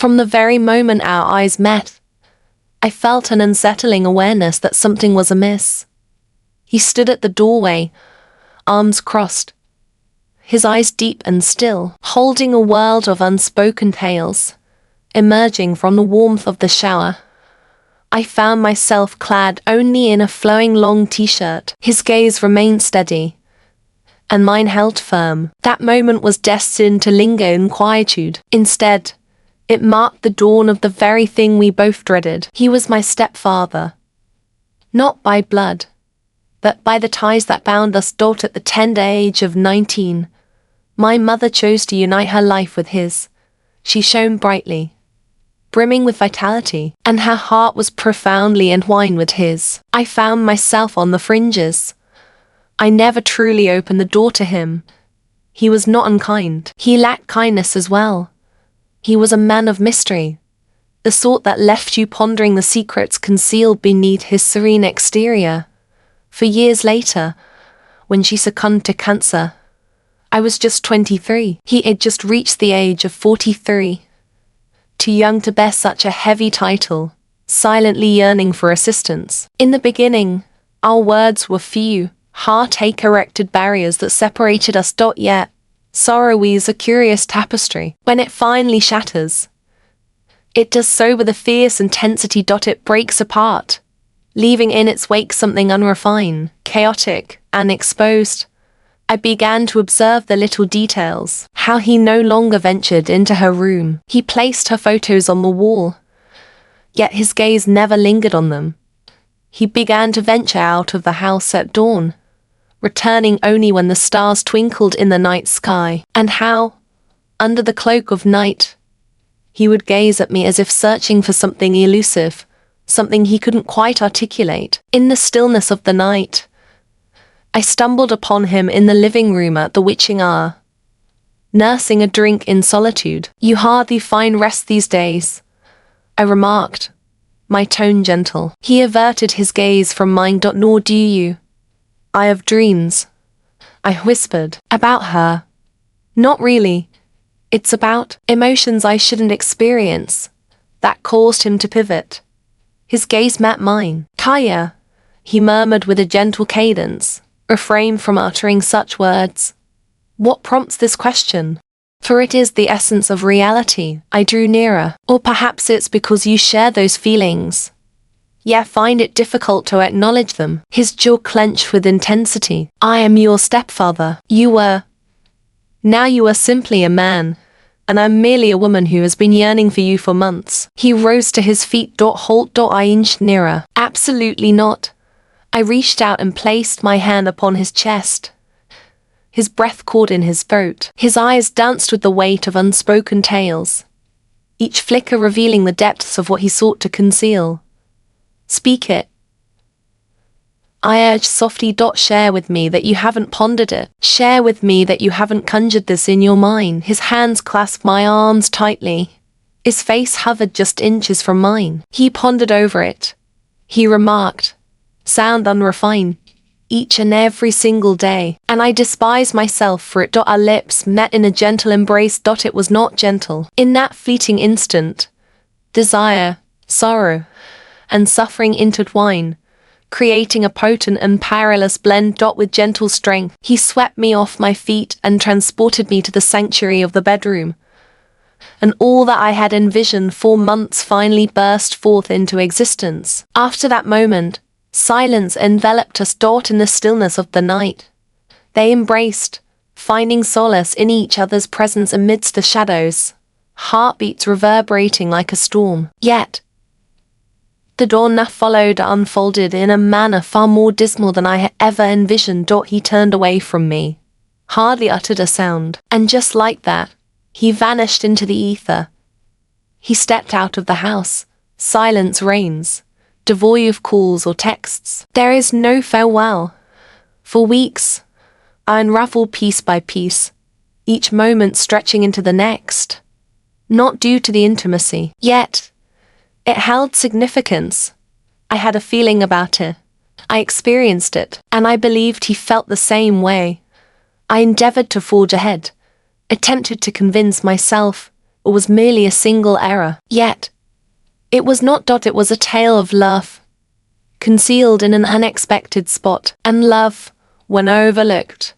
From the very moment our eyes met, I felt an unsettling awareness that something was amiss. He stood at the doorway, arms crossed, his eyes deep and still, holding a world of unspoken tales. Emerging from the warmth of the shower, I found myself clad only in a flowing long t-shirt. His gaze remained steady, and mine held firm. That moment was destined to linger in quietude. Instead, it marked the dawn of the very thing we both dreaded. He was my stepfather, not by blood, but by the ties that bound us. At the tender age of 19, my mother chose to unite her life with his. She shone brightly, brimming with vitality, and her heart was profoundly entwined with his. I found myself on the fringes. I never truly opened the door to him. He was not unkind. He lacked kindness as well. He was a man of mystery, the sort that left you pondering the secrets concealed beneath his serene exterior. For years later, when she succumbed to cancer, I was just 23. He had just reached the age of 43. Too young to bear such a heavy title, silently yearning for assistance. In the beginning, our words were few, heartache erected barriers that separated us. Yet, sorrow weaves a curious tapestry. When it finally shatters, it does so with a fierce intensity. It breaks apart, leaving in its wake something unrefined, chaotic, and exposed. I began to observe the little details, how he no longer ventured into her room. He placed her photos on the wall, yet his gaze never lingered on them. He began to venture out of the house at dawn, returning only when the stars twinkled in the night sky. And how, under the cloak of night, he would gaze at me as if searching for something elusive, something he couldn't quite articulate. In the stillness of the night, I stumbled upon him in the living room at the witching hour, nursing a drink in solitude. "You hardly find rest these days," I remarked, my tone gentle. He averted his gaze from mine. "Nor do you." "I have dreams," I whispered. "About her?" "Not really. It's about emotions I shouldn't experience." That caused him to pivot. His gaze met mine. "Kaya," he murmured with a gentle cadence. "Refrain from uttering such words." "What prompts this question?" "For it is the essence of reality." I drew nearer. "Or perhaps it's because you share those feelings, yet find it difficult to acknowledge them." His jaw clenched with intensity. "I am your stepfather. You were. Now you are simply a man, and I'm merely a woman who has been yearning for you for months." He rose to his feet. "Halt." I inched nearer. "Absolutely not." I reached out and placed my hand upon his chest. His breath caught in his throat. His eyes danced with the weight of unspoken tales, each flicker revealing the depths of what he sought to conceal. "Speak it," I urged softly. "Share with me that you haven't pondered it. Share with me that you haven't conjured this in your mind." His hands clasped my arms tightly. His face hovered just inches from mine. "He pondered over it," he remarked, sound unrefined, "each and every single day, and I despise myself for it." Our lips met in a gentle embrace. It was not gentle. In that fleeting instant, desire, sorrow, and suffering intertwined, creating a potent and perilous blend. With gentle strength, he swept me off my feet and transported me to the sanctuary of the bedroom. And all that I had envisioned for months finally burst forth into existence. After that moment, silence enveloped us. In the stillness of the night, they embraced, finding solace in each other's presence amidst the shadows, heartbeats reverberating like a storm. Yet, the dawn that followed unfolded in a manner far more dismal than I had ever envisioned. He turned away from me, hardly uttered a sound, and just like that, he vanished into the ether. He stepped out of the house. Silence reigns, devoid of calls or texts. There is no farewell. For weeks, I unraveled piece by piece, each moment stretching into the next. Not due to the intimacy, yet it held significance. I had a feeling about it. I experienced it, and I believed he felt the same way. I endeavored to forge ahead, attempted to convince myself or was merely a single error. Yet, it was not. It was a tale of love, concealed in an unexpected spot, and love, when overlooked,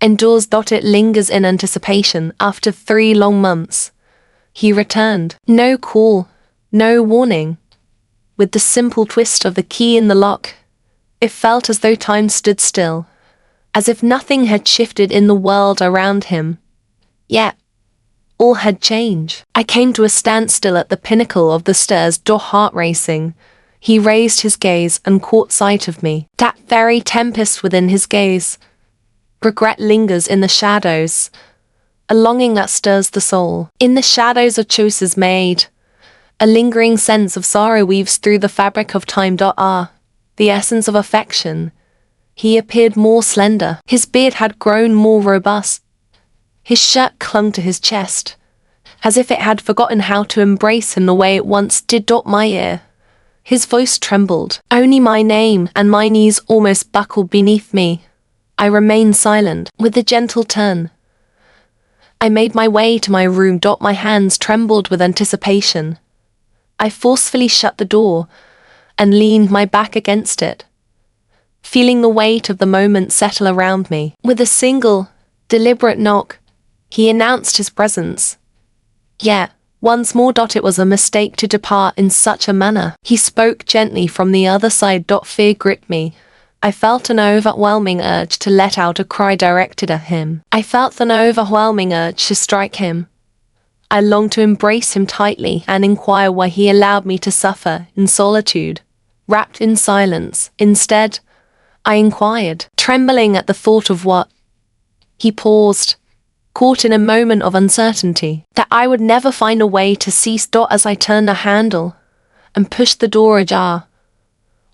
endures. It lingers in anticipation. After 3 long months, he returned. No call, no warning. With the simple twist of the key in the lock, it felt as though time stood still, as if nothing had shifted in the world around him. Yet, all had changed. I came to a standstill at the pinnacle of the stairs, heart racing. He raised his gaze and caught sight of me. That very tempest within his gaze. Regret lingers in the shadows, a longing that stirs the soul. In the shadows of choices made, a lingering sense of sorrow weaves through the fabric of time. The essence of affection. He appeared more slender. His beard had grown more robust. His shirt clung to his chest, as if it had forgotten how to embrace him the way it once did. My ear. His voice trembled. Only my name, and my knees almost buckled beneath me. I remained silent. With a gentle turn, I made my way to my room. My hands trembled with anticipation. I forcefully shut the door and leaned my back against it, feeling the weight of the moment settle around me. With a single, deliberate knock, he announced his presence. Yet, once more. It was a mistake to depart in such a manner. He spoke gently from the other side. Fear gripped me. I felt an overwhelming urge to let out a cry directed at him. I felt an overwhelming urge to strike him. I longed to embrace him tightly and inquire why he allowed me to suffer in solitude, wrapped in silence. Instead, I inquired, trembling at the thought of what. He paused, caught in a moment of uncertainty, that I would never find a way to cease. As I turned the handle and pushed the door ajar,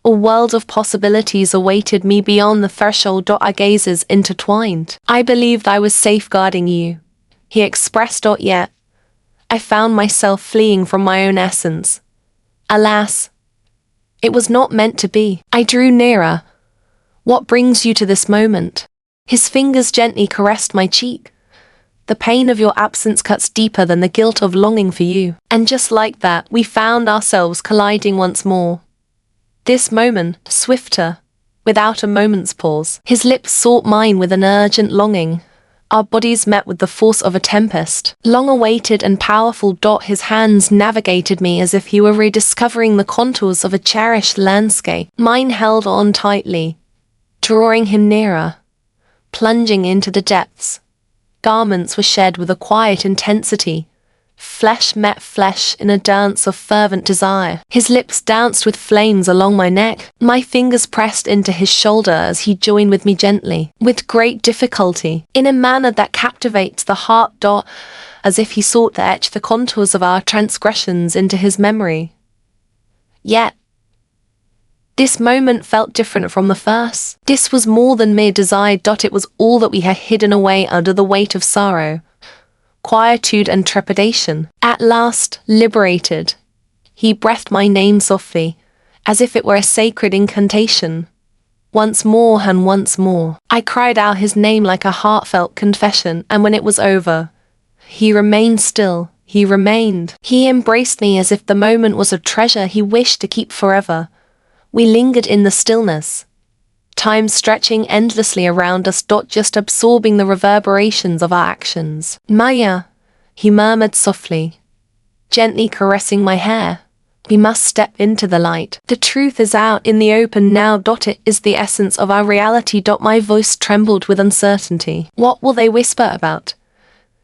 a world of possibilities awaited me beyond the threshold. Our gazes intertwined. I believed I was safeguarding you, he expressed. Yet, I found myself fleeing from my own essence. Alas, it was not meant to be. I drew nearer. What brings you to this moment? His fingers gently caressed my cheek. The pain of your absence cuts deeper than the guilt of longing for you. And just like that, we found ourselves colliding once more. This moment, swifter, without a moment's pause. His lips sought mine with an urgent longing. Our bodies met with the force of a tempest, long-awaited and powerful. His hands navigated me as if he were rediscovering the contours of a cherished landscape. Mine held on tightly, drawing him nearer, plunging into the depths. Garments were shed with a quiet intensity. Flesh met flesh in a dance of fervent desire. His lips danced with flames along my neck. My fingers pressed into his shoulder as he joined with me gently, with great difficulty, in a manner that captivates the heart. As if he sought to etch the contours of our transgressions into his memory. Yet, this moment felt different from the first. This was more than mere desire. It was all that we had hidden away under the weight of sorrow, quietude and trepidation. At last, liberated, he breathed my name softly, as if it were a sacred incantation. Once more and once more. I cried out his name like a heartfelt confession, and when it was over, he remained still. He remained. He embraced me as if the moment was a treasure he wished to keep forever. We lingered in the stillness, time stretching endlessly around us. Just absorbing the reverberations of our actions. Maya, he murmured softly, gently caressing my hair. We must step into the light. The truth is out in the open now. It is the essence of our reality. My voice trembled with uncertainty. What will they whisper about?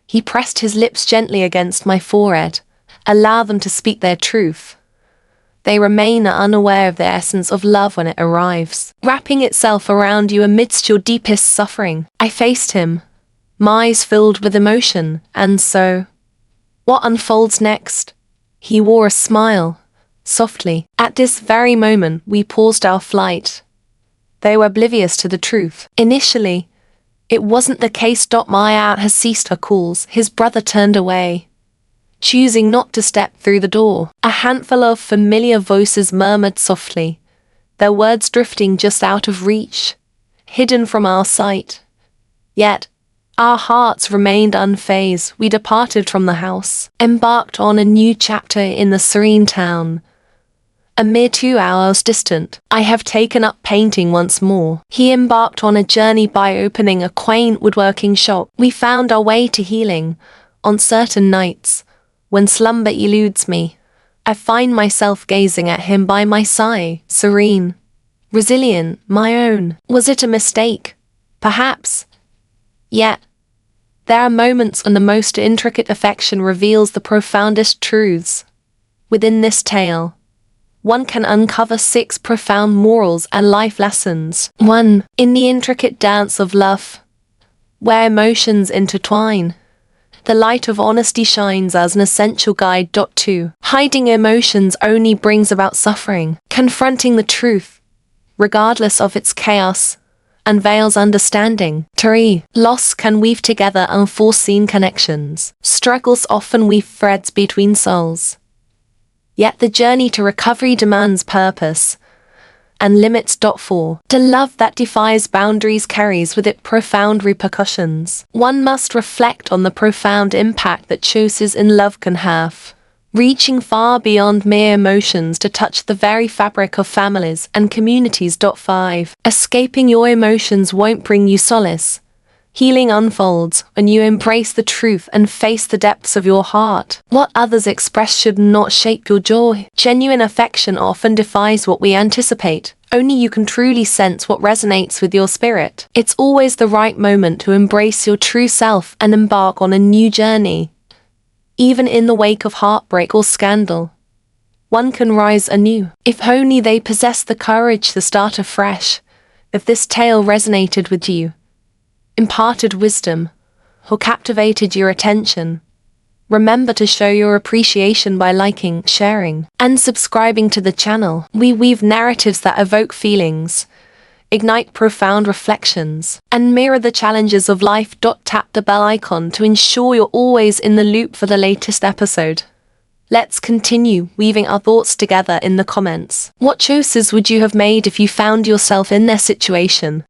He pressed his lips gently against my forehead. Allow them to speak their truth. They remain unaware of the essence of love when it arrives, wrapping itself around you amidst your deepest suffering. I faced him, my eyes filled with emotion, and so, what unfolds next? He wore a smile, softly. At this very moment, we paused our flight. They were oblivious to the truth. Initially, it wasn't the case. My aunt has ceased her calls. His brother turned away, choosing not to step through the door. A handful of familiar voices murmured softly, their words drifting just out of reach, hidden from our sight. Yet, Our hearts remained unfazed. We departed from the house, embarked on a new chapter in the serene town. A mere 2 hours distant, I have taken up painting once more. He embarked on a journey by opening a quaint woodworking shop. We found our way to healing. On certain nights, when slumber eludes me, I find myself gazing at him by my side, serene, resilient, my own. Was it a mistake? Perhaps. Yet, there are moments when the most intricate affection reveals the profoundest truths. Within this tale, one can uncover 6 profound morals and life lessons. 1. In the intricate dance of love, where emotions intertwine, the light of honesty shines as an essential guide. 2. Hiding emotions only brings about suffering. Confronting the truth, regardless of its chaos, unveils understanding. 3. Loss can weave together unforeseen connections. Struggles often weave threads between souls. Yet the journey to recovery demands purpose and limits. 4. The love that defies boundaries carries with it profound repercussions. One must reflect on the profound impact that choices in love can have, reaching far beyond mere emotions to touch the very fabric of families and communities. 5. Escaping your emotions won't bring you solace. Healing unfolds when you embrace the truth and face the depths of your heart. What others express should not shape your joy. Genuine affection often defies what we anticipate. Only you can truly sense what resonates with your spirit. It's always the right moment to embrace your true self and embark on a new journey. Even in the wake of heartbreak or scandal, one can rise anew, if only they possess the courage to start afresh. If this tale resonated with you, imparted wisdom, or captivated your attention, remember to show your appreciation by liking, sharing, and subscribing to the channel. We weave narratives that evoke feelings, ignite profound reflections, and mirror the challenges of life. Tap the bell icon to ensure you're always in the loop for the latest episode. Let's continue weaving our thoughts together in the comments. What choices would you have made if you found yourself in their situation?